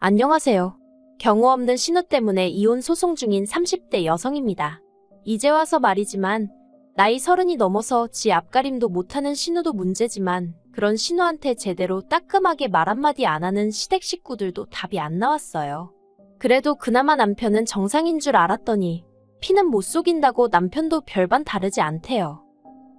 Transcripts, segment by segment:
안녕하세요. 경우 없는 신우 때문에 이혼 소송 중인 30대 여성입니다. 이제 와서 말이지만 나이 30이 넘어서 지 앞가림도 못하는 신우도 문제지만 그런 신우한테 제대로 따끔하게 말 한마디 안 하는 시댁 식구들도 답이 안 나왔어요. 그래도 그나마 남편은 정상인 줄 알았더니 피는 못 속인다고 남편도 별반 다르지 않대요.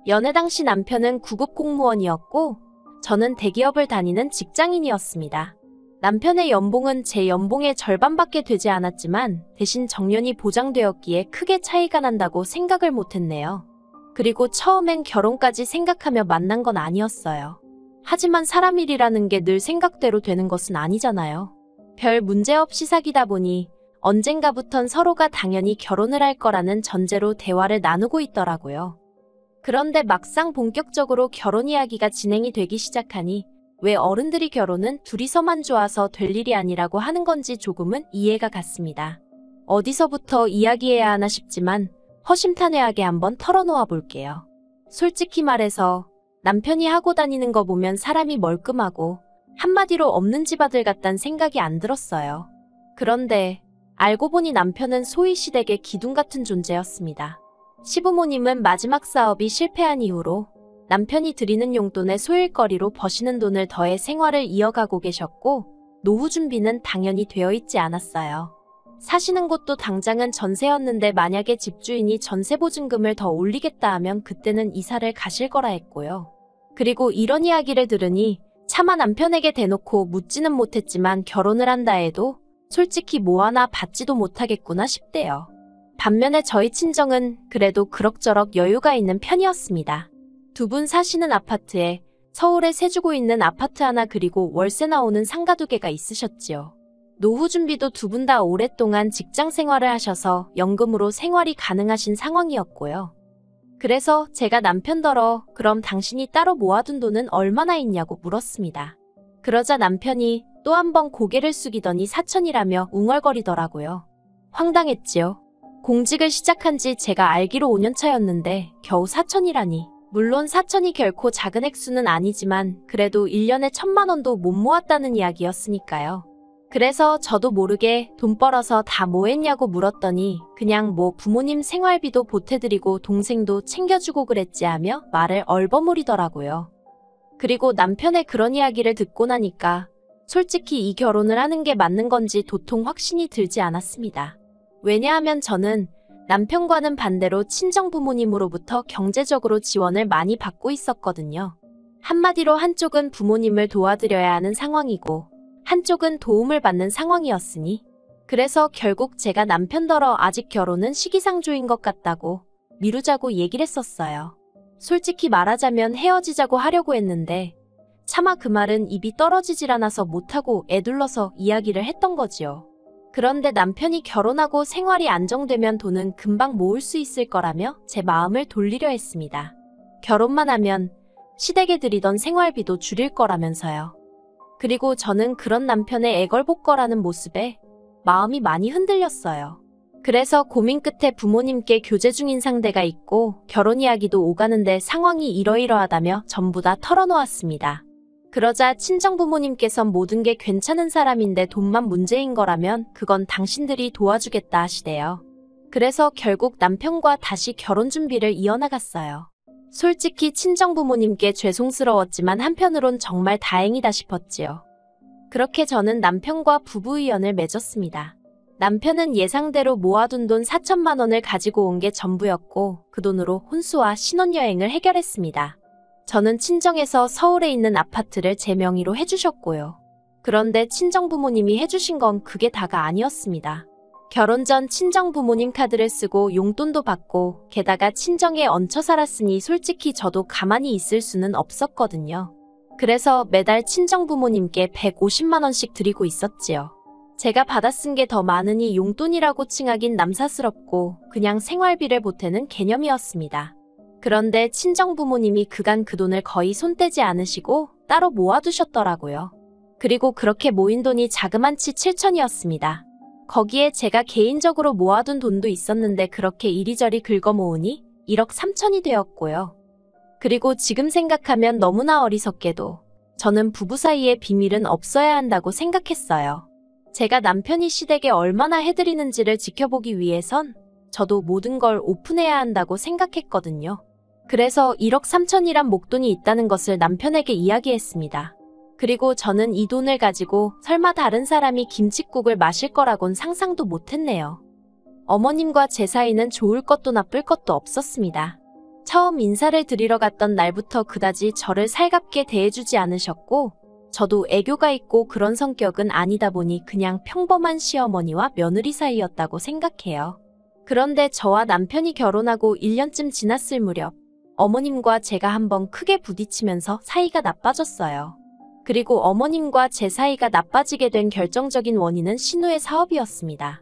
연애 당시 남편은 구급 공무원이었고 저는 대기업을 다니는 직장인이었습니다. 남편의 연봉은 제 연봉의 절반밖에 되지 않았지만 대신 정년이 보장되었기에 크게 차이가 난다고 생각을 못했네요. 그리고 처음엔 결혼까지 생각하며 만난 건 아니었어요. 하지만 사람 일이라는 게 늘 생각대로 되는 것은 아니잖아요. 별 문제 없이 사귀다 보니 언젠가부턴 서로가 당연히 결혼을 할 거라는 전제로 대화를 나누고 있더라고요. 그런데 막상 본격적으로 결혼 이야기가 진행이 되기 시작하니 왜 어른들이 결혼은 둘이서만 좋아서 될 일이 아니라고 하는 건지 조금은 이해가 갔습니다. 어디서부터 이야기해야 하나 싶지만 허심탄회하게 한번 털어놓아 볼게요. 솔직히 말해서 남편이 하고 다니는 거 보면 사람이 멀끔하고 한마디로 없는 집 아들 같단 생각이 안 들었어요. 그런데 알고 보니 남편은 소위 시댁의 기둥 같은 존재였습니다. 시부모님은 마지막 사업이 실패한 이후로 남편이 드리는 용돈에 소일거리로 버시는 돈을 더해 생활을 이어가고 계셨고 노후 준비는 당연히 되어 있지 않았어요. 사시는 곳도 당장은 전세였는데 만약에 집주인이 전세보증금을 더 올리겠다 하면 그때는 이사를 가실 거라 했고요. 그리고 이런 이야기를 들으니 차마 남편에게 대놓고 묻지는 못했지만 결혼을 한다 해도 솔직히 뭐 하나 받지도 못하겠구나 싶대요. 반면에 저희 친정은 그래도 그럭저럭 여유가 있는 편이었습니다. 두 분 사시는 아파트에 서울에 세 주고 있는 아파트 하나 그리고 월세 나오는 상가 2개가 있으셨지요. 노후 준비도 두 분 다 오랫동안 직장 생활을 하셔서 연금으로 생활이 가능하신 상황이었고요. 그래서 제가 남편더러 그럼 당신이 따로 모아둔 돈은 얼마나 있냐고 물었습니다. 그러자 남편이 또 한 번 고개를 숙이더니 4천이라며 웅얼거리더라고요. 황당했지요. 공직을 시작한 지 제가 알기로 5년 차였는데 겨우 4천이라니. 물론 4천이 결코 작은 액수는 아니지만 그래도 1년에 1,000만 원도 못 모았다는 이야기였으니까요. 그래서 저도 모르게 돈 벌어서 다 뭐 했냐고 물었더니 그냥 뭐 부모님 생활비도 보태드리고 동생도 챙겨주고 그랬지 하며 말을 얼버무리더라고요. 그리고 남편의 그런 이야기를 듣고 나니까 솔직히 이 결혼을 하는 게 맞는 건지 도통 확신이 들지 않았습니다. 왜냐하면 저는 남편과는 반대로 친정부모님으로부터 경제적으로 지원을 많이 받고 있었거든요. 한마디로 한쪽은 부모님을 도와드려야 하는 상황이고 한쪽은 도움을 받는 상황이었으니 그래서 결국 제가 남편더러 아직 결혼은 시기상조인 것 같다고 미루자고 얘기를 했었어요. 솔직히 말하자면 헤어지자고 하려고 했는데 차마 그 말은 입이 떨어지질 않아서 못하고 애둘러서 이야기를 했던 거지요. 그런데 남편이 결혼하고 생활이 안정되면 돈은 금방 모을 수 있을 거라며 제 마음을 돌리려 했습니다. 결혼만 하면 시댁에 드리던 생활비도 줄일 거라면서요. 그리고 저는 그런 남편의 애걸복걸하는 모습에 마음이 많이 흔들렸어요. 그래서 고민 끝에 부모님께 교제 중인 상대가 있고 결혼 이야기도 오가는데 상황이 이러이러하다며 전부 다 털어놓았습니다. 그러자 친정부모님께선 모든 게 괜찮은 사람인데 돈만 문제인 거라면 그건 당신들이 도와주겠다 하시대요. 그래서 결국 남편과 다시 결혼 준비를 이어나갔어요. 솔직히 친정부모님께 죄송스러웠지만 한편으론 정말 다행이다 싶었지요. 그렇게 저는 남편과 부부의연을 맺었습니다. 남편은 예상대로 모아둔 돈 4천만 원을 가지고 온 게 전부였고 그 돈으로 혼수와 신혼여행을 해결했습니다. 저는 친정에서 서울에 있는 아파트를 제 명의로 해주셨고요. 그런데 친정부모님이 해주신 건 그게 다가 아니었습니다. 결혼 전 친정부모님 카드를 쓰고 용돈도 받고 게다가 친정에 얹혀 살았으니 솔직히 저도 가만히 있을 수는 없었거든요. 그래서 매달 친정부모님께 150만 원씩 드리고 있었지요. 제가 받아 쓴 게 더 많으니 용돈이라고 칭하긴 남사스럽고 그냥 생활비를 보태는 개념이었습니다. 그런데 친정부모님이 그간 그 돈을 거의 손 떼지 않으시고 따로 모아두셨더라고요. 그리고 그렇게 모인 돈이 자그만치 7천이었습니다. 거기에 제가 개인적으로 모아둔 돈도 있었는데 그렇게 이리저리 긁어 모으니 1억 3천이 되었고요. 그리고 지금 생각하면 너무나 어리석게도 저는 부부 사이에 비밀은 없어야 한다고 생각했어요. 제가 남편이 시댁에 얼마나 해드리는지를 지켜보기 위해선 저도 모든 걸 오픈해야 한다고 생각했거든요. 그래서 1억 3천이란 목돈이 있다는 것을 남편에게 이야기했습니다. 그리고 저는 이 돈을 가지고 설마 다른 사람이 김칫국을 마실 거라곤 상상도 못했네요. 어머님과 제 사이는 좋을 것도 나쁠 것도 없었습니다. 처음 인사를 드리러 갔던 날부터 그다지 저를 살갑게 대해주지 않으셨고 저도 애교가 있고 그런 성격은 아니다 보니 그냥 평범한 시어머니와 며느리 사이였다고 생각해요. 그런데 저와 남편이 결혼하고 1년쯤 지났을 무렵 어머님과 제가 한번 크게 부딪히면서 사이가 나빠졌어요. 그리고 어머님과 제 사이가 나빠지게 된 결정적인 원인은 신우의 사업이었습니다.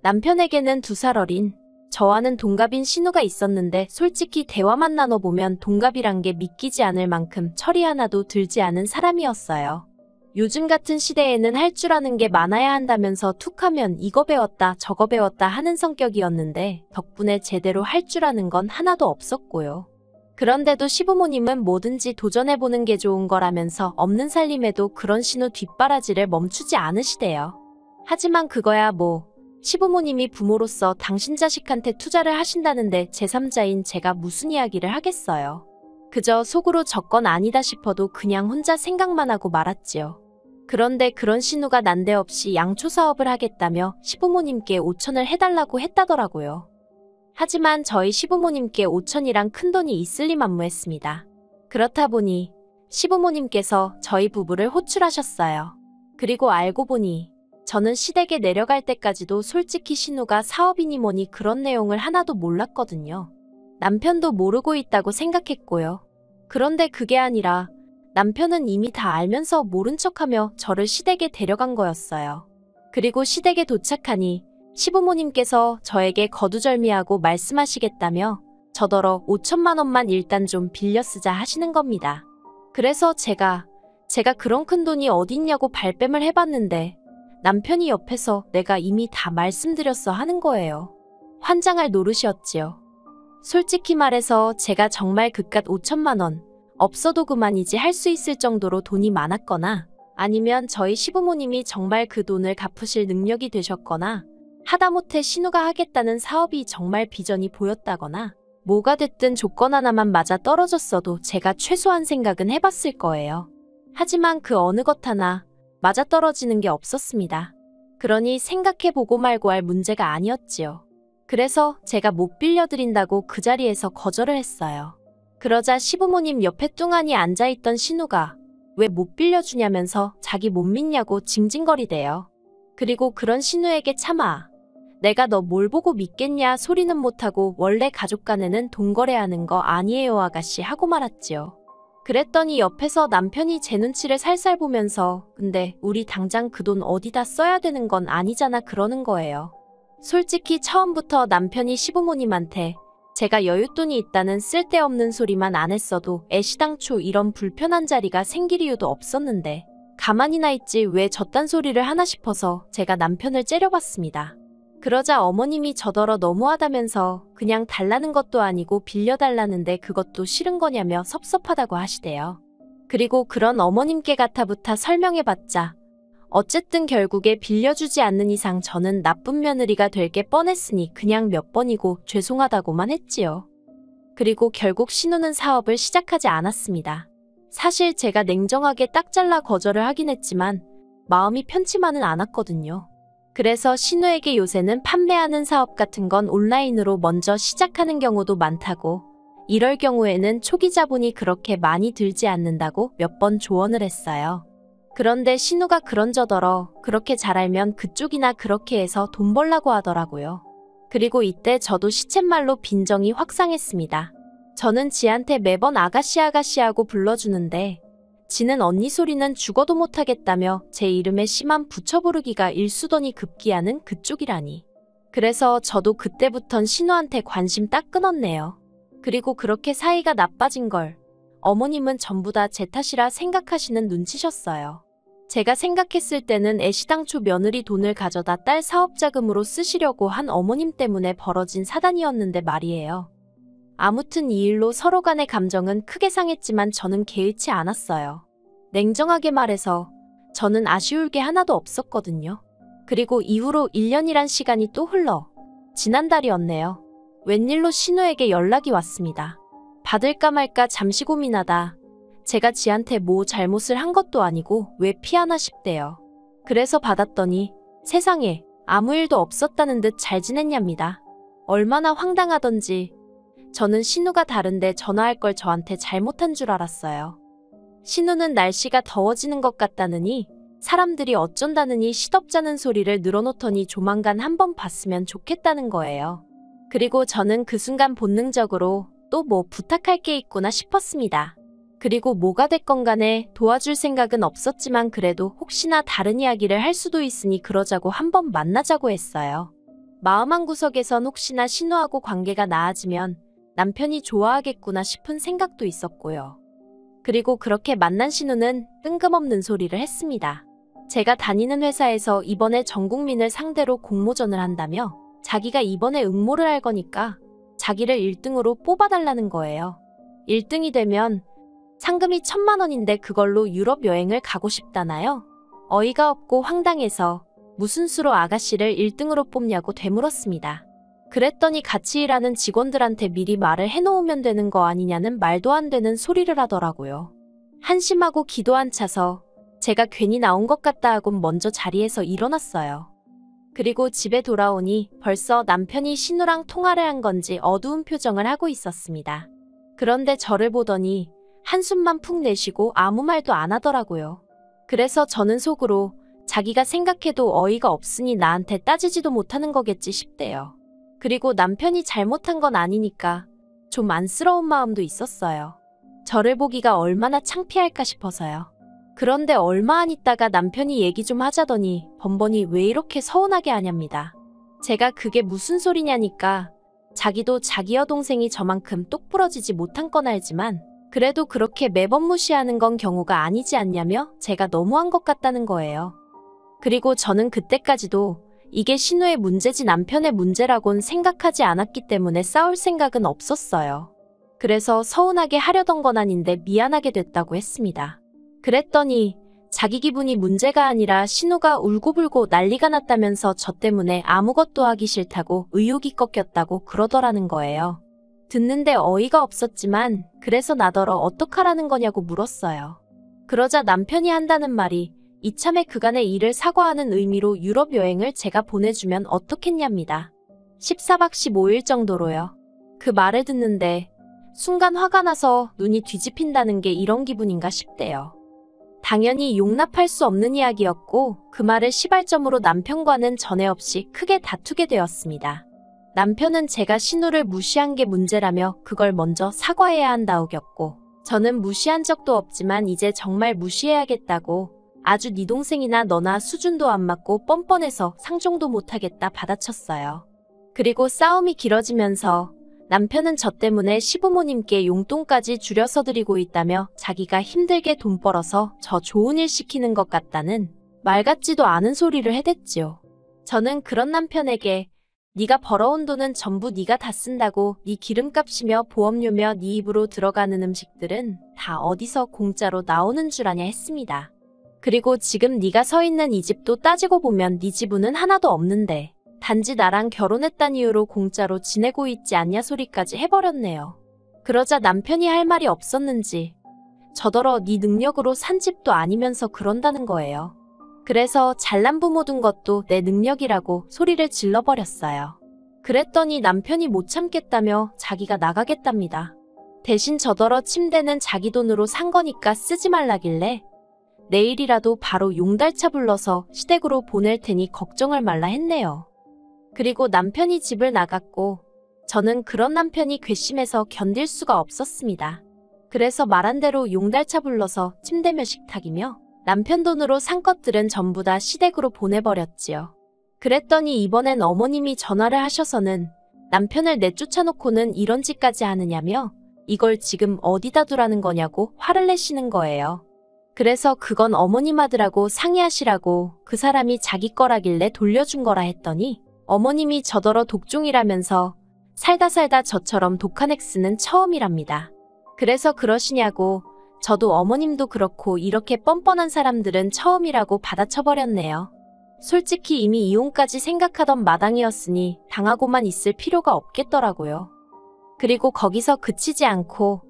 남편에게는 2살 어린 저와는 동갑인 신우가 있었는데 솔직히 대화만 나눠보면 동갑이란 게 믿기지 않을 만큼 철이 하나도 들지 않은 사람이었어요. 요즘 같은 시대에는 할 줄 아는 게 많아야 한다면서 툭하면 이거 배웠다 저거 배웠다 하는 성격이었는데 덕분에 제대로 할 줄 아는 건 하나도 없었고요. 그런데도 시부모님은 뭐든지 도전해보는 게 좋은 거라면서 없는 살림에도 그런 신우 뒷바라지를 멈추지 않으시대요. 하지만 그거야 뭐 시부모님이 부모로서 당신 자식한테 투자를 하신다는데 제3자인 제가 무슨 이야기를 하겠어요. 그저 속으로 저건 아니다 싶어도 그냥 혼자 생각만 하고 말았지요. 그런데 그런 신우가 난데없이 양초 사업을 하겠다며 시부모님께 5천을 해달라고 했다더라고요. 하지만 저희 시부모님께 5천이란 큰돈이 있을 리 만무했습니다. 그렇다 보니 시부모님께서 저희 부부를 호출하셨어요. 그리고 알고 보니 저는 시댁에 내려갈 때까지도 솔직히 신우가 사업이니 뭐니 그런 내용을 하나도 몰랐거든요. 남편도 모르고 있다고 생각했고요. 그런데 그게 아니라 남편은 이미 다 알면서 모른 척하며 저를 시댁에 데려간 거였어요. 그리고 시댁에 도착하니 시부모님께서 저에게 거두절미하고 말씀하시겠다며 저더러 5천만 원만 일단 좀 빌려 쓰자 하시는 겁니다. 그래서 제가 그런 큰 돈이 어딨냐고 발뺌을 해봤는데 남편이 옆에서 내가 이미 다 말씀드렸어 하는 거예요. 환장할 노릇이었지요. 솔직히 말해서 제가 정말 그깟 5천만 원 없어도 그만이지 할 수 있을 정도로 돈이 많았거나 아니면 저희 시부모님이 정말 그 돈을 갚으실 능력이 되셨거나 하다못해 신우가 하겠다는 사업이 정말 비전이 보였다거나 뭐가 됐든 조건 하나만 맞아 떨어졌어도 제가 최소한 생각은 해봤을 거예요. 하지만 그 어느 것 하나 맞아떨어지는 게 없었습니다. 그러니 생각해보고 말고 할 문제가 아니었지요. 그래서 제가 못 빌려드린다고 그 자리에서 거절을 했어요. 그러자 시부모님 옆에 뚱하니 앉아있던 신우가 왜 못 빌려주냐면서 자기 못 믿냐고 징징거리대요. 그리고 그런 신우에게 차마 내가 너 뭘 보고 믿겠냐 소리는 못하고 원래 가족 간에는 돈 거래하는 거 아니에요 아가씨 하고 말았지요. 그랬더니 옆에서 남편이 제 눈치를 살살 보면서 근데 우리 당장 그 돈 어디다 써야 되는 건 아니잖아 그러는 거예요. 솔직히 처음부터 남편이 시부모님한테 제가 여윳돈이 있다는 쓸데없는 소리만 안 했어도 애시당초 이런 불편한 자리가 생길 이유도 없었는데 가만히나 있지 왜 저딴 소리를 하나 싶어서 제가 남편을 째려봤습니다. 그러자 어머님이 저더러 너무하다면서 그냥 달라는 것도 아니고 빌려달라는데 그것도 싫은 거냐며 섭섭하다고 하시대요. 그리고 그런 어머님께 가타부타 설명해봤자 어쨌든 결국에 빌려주지 않는 이상 저는 나쁜 며느리가 될 게 뻔했으니 그냥 몇 번이고 죄송하다고만 했지요. 그리고 결국 신우는 사업을 시작하지 않았습니다. 사실 제가 냉정하게 딱 잘라 거절을 하긴 했지만 마음이 편치만은 않았거든요. 그래서 신우에게 요새는 판매하는 사업 같은 건 온라인으로 먼저 시작하는 경우도 많다고 이럴 경우에는 초기 자본이 그렇게 많이 들지 않는다고 몇 번 조언을 했어요. 그런데 신우가 그런저더러 그렇게 잘 알면 그쪽이나 그렇게 해서 돈 벌라고 하더라고요. 그리고 이때 저도 시쳇말로 빈정이 확상했습니다. 저는 지한테 매번 아가씨 아가씨하고 불러주는데 지는 언니 소리는 죽어도 못하겠다며 제 이름에 심한 붙여 부르기가 일수더니 급기야는 그쪽이라니. 그래서 저도 그때부턴 신우한테 관심 딱 끊었네요. 그리고 그렇게 사이가 나빠진 걸 어머님은 전부 다 제 탓이라 생각하시는 눈치셨어요. 제가 생각했을 때는 애시당초 며느리 돈을 가져다 딸 사업 자금으로 쓰시려고 한 어머님 때문에 벌어진 사단이었는데 말이에요. 아무튼 이 일로 서로 간의 감정은 크게 상했지만 저는 개의치 않았어요. 냉정하게 말해서 저는 아쉬울 게 하나도 없었거든요. 그리고 이후로 1년이란 시간이 또 흘러 지난달이었네요. 웬일로 신우에게 연락이 왔습니다. 받을까 말까 잠시 고민하다 제가 지한테 뭐 잘못을 한 것도 아니고 왜 피하나 싶대요. 그래서 받았더니 세상에 아무 일도 없었다는 듯 잘 지냈냐입니다. 얼마나 황당하던지 저는 신우가 다른데 전화할 걸 저한테 잘못한 줄 알았어요. 신우는 날씨가 더워지는 것 같다느니 사람들이 어쩐다느니 시덥잖은 소리를 늘어놓더니 조만간 한번 봤으면 좋겠다는 거예요. 그리고 저는 그 순간 본능적으로 또 뭐 부탁할 게 있구나 싶었습니다. 그리고 뭐가 됐건 간에 도와줄 생각은 없었지만 그래도 혹시나 다른 이야기를 할 수도 있으니 그러자고 한번 만나자고 했어요. 마음 한구석에선 혹시나 신우하고 관계가 나아지면 남편이 좋아하겠구나 싶은 생각도 있었고요. 그리고 그렇게 만난 신우는 뜬금없는 소리를 했습니다. 제가 다니는 회사에서 이번에 전 국민을 상대로 공모전을 한다며 자기가 이번에 응모를 할 거니까 자기를 1등으로 뽑아달라는 거예요. 1등이 되면 상금이 1,000만 원인데 그걸로 유럽 여행을 가고 싶다나요? 어이가 없고 황당해서 무슨 수로 아가씨를 1등으로 뽑냐고 되물었습니다. 그랬더니 같이 일하는 직원들한테 미리 말을 해놓으면 되는 거 아니냐는 말도 안 되는 소리를 하더라고요. 한심하고 기도 안 차서 제가 괜히 나온 것 같다 하고 먼저 자리에서 일어났어요. 그리고 집에 돌아오니 벌써 남편이 신우랑 통화를 한 건지 어두운 표정을 하고 있었습니다. 그런데 저를 보더니 한숨만 푹 내쉬고 아무 말도 안 하더라고요. 그래서 저는 속으로 자기가 생각해도 어이가 없으니 나한테 따지지도 못하는 거겠지 싶대요. 그리고 남편이 잘못한 건 아니니까 좀 안쓰러운 마음도 있었어요. 저를 보기가 얼마나 창피할까 싶어서요. 그런데 얼마 안 있다가 남편이 얘기 좀 하자더니 번번이 왜 이렇게 서운하게 하냐입니다. 제가 그게 무슨 소리냐니까 자기도 자기 여동생이 저만큼 똑부러지지 못한 건 알지만 그래도 그렇게 매번 무시하는 건 경우가 아니지 않냐며 제가 너무한 것 같다는 거예요. 그리고 저는 그때까지도 이게 신우의 문제지 남편의 문제라곤 생각하지 않았기 때문에 싸울 생각은 없었어요. 그래서 서운하게 하려던 건 아닌데 미안하게 됐다고 했습니다. 그랬더니 자기 기분이 문제가 아니라 신우가 울고불고 난리가 났다면서 저 때문에 아무것도 하기 싫다고 의욕이 꺾였다고 그러더라는 거예요. 듣는데 어이가 없었지만 그래서 나더러 어떡하라는 거냐고 물었어요. 그러자 남편이 한다는 말이 이참에 그간의 일을 사과하는 의미로 유럽 여행을 제가 보내주면 어떻겠냐입니다. 14박 15일 정도로요. 그 말을 듣는데 순간 화가 나서 눈이 뒤집힌다는 게 이런 기분인가 싶대요. 당연히 용납할 수 없는 이야기였고 그 말을 시발점으로 남편과는 전에 없이 크게 다투게 되었습니다. 남편은 제가 신우를 무시한 게 문제라며 그걸 먼저 사과해야 한다우겼고 저는 무시한 적도 없지만 이제 정말 무시해야겠다고 아주 네 동생이나 너나 수준도 안 맞고 뻔뻔해서 상종도 못하겠다 받아쳤어요. 그리고 싸움이 길어지면서 남편은 저 때문에 시부모님께 용돈까지 줄여서 드리고 있다며 자기가 힘들게 돈 벌어서 저 좋은 일 시키는 것 같다는 말 같지도 않은 소리를 해댔지요. 저는 그런 남편에게 네가 벌어온 돈은 전부 네가 다 쓴다고 네 기름값이며 보험료며 네 입으로 들어가는 음식들은 다 어디서 공짜로 나오는 줄 아냐 했습니다. 그리고 지금 네가 서 있는 이 집도 따지고 보면 네 지분은 하나도 없는데 단지 나랑 결혼했단 이유로 공짜로 지내고 있지 않냐 소리까지 해버렸네요. 그러자 남편이 할 말이 없었는지 저더러 네 능력으로 산 집도 아니면서 그런다는 거예요. 그래서 잘난 부모 둔 것도 내 능력이라고 소리를 질러버렸어요. 그랬더니 남편이 못 참겠다며 자기가 나가겠답니다. 대신 저더러 침대는 자기 돈으로 산 거니까 쓰지 말라길래 내일이라도 바로 용달차 불러서 시댁으로 보낼 테니 걱정을 말라 했네요. 그리고 남편이 집을 나갔고 저는 그런 남편이 괘씸해서 견딜 수가 없었습니다. 그래서 말한 대로 용달차 불러서 침대 몇 식탁이며 남편 돈으로 산 것들은 전부 다 시댁으로 보내버렸지요. 그랬더니 이번엔 어머님이 전화를 하셔서는 남편을 내쫓아놓고는 이런 짓까지 하느냐며 이걸 지금 어디다 두라는 거냐고 화를 내시는 거예요. 그래서 그건 어머님 아들하고 상의하시라고 그 사람이 자기 거라길래 돌려준 거라 했더니 어머님이 저더러 독종이라면서 살다 저처럼 독한 엑스는 처음이랍니다. 그래서 그러시냐고 저도 어머님도 그렇고 이렇게 뻔뻔한 사람들은 처음이라고 받아쳐버렸네요. 솔직히 이미 이혼까지 생각하던 마당이었으니 당하고만 있을 필요가 없겠더라고요. 그리고 거기서 그치지 않고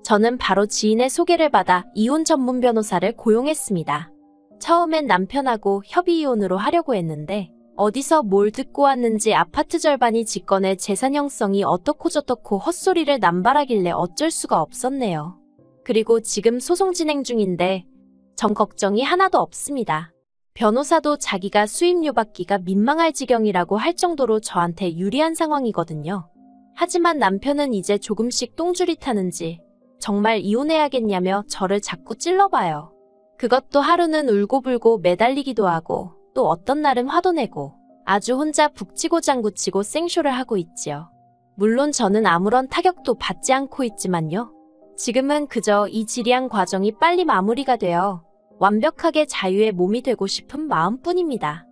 저는 바로 지인의 소개를 받아 이혼 전문 변호사를 고용했습니다. 처음엔 남편하고 협의 이혼으로 하려고 했는데 어디서 뭘 듣고 왔는지 아파트 절반이 직권의 재산 형성이 어떻고 저떻고 헛소리를 남발하길래 어쩔 수가 없었네요. 그리고 지금 소송 진행 중인데 전 걱정이 하나도 없습니다. 변호사도 자기가 수임료 받기가 민망할 지경이라고 할 정도로 저한테 유리한 상황이거든요. 하지만 남편은 이제 조금씩 똥줄이 타는지 정말 이혼해야겠냐며 저를 자꾸 찔러봐요. 그것도 하루는 울고불고 매달리기도 하고 또 어떤 날은 화도 내고 아주 혼자 북치고 장구치고 생쇼를 하고 있지요. 물론 저는 아무런 타격도 받지 않고 있지만요. 지금은 그저 이 지리한 과정이 빨리 마무리가 되어 완벽하게 자유의 몸이 되고 싶은 마음뿐입니다.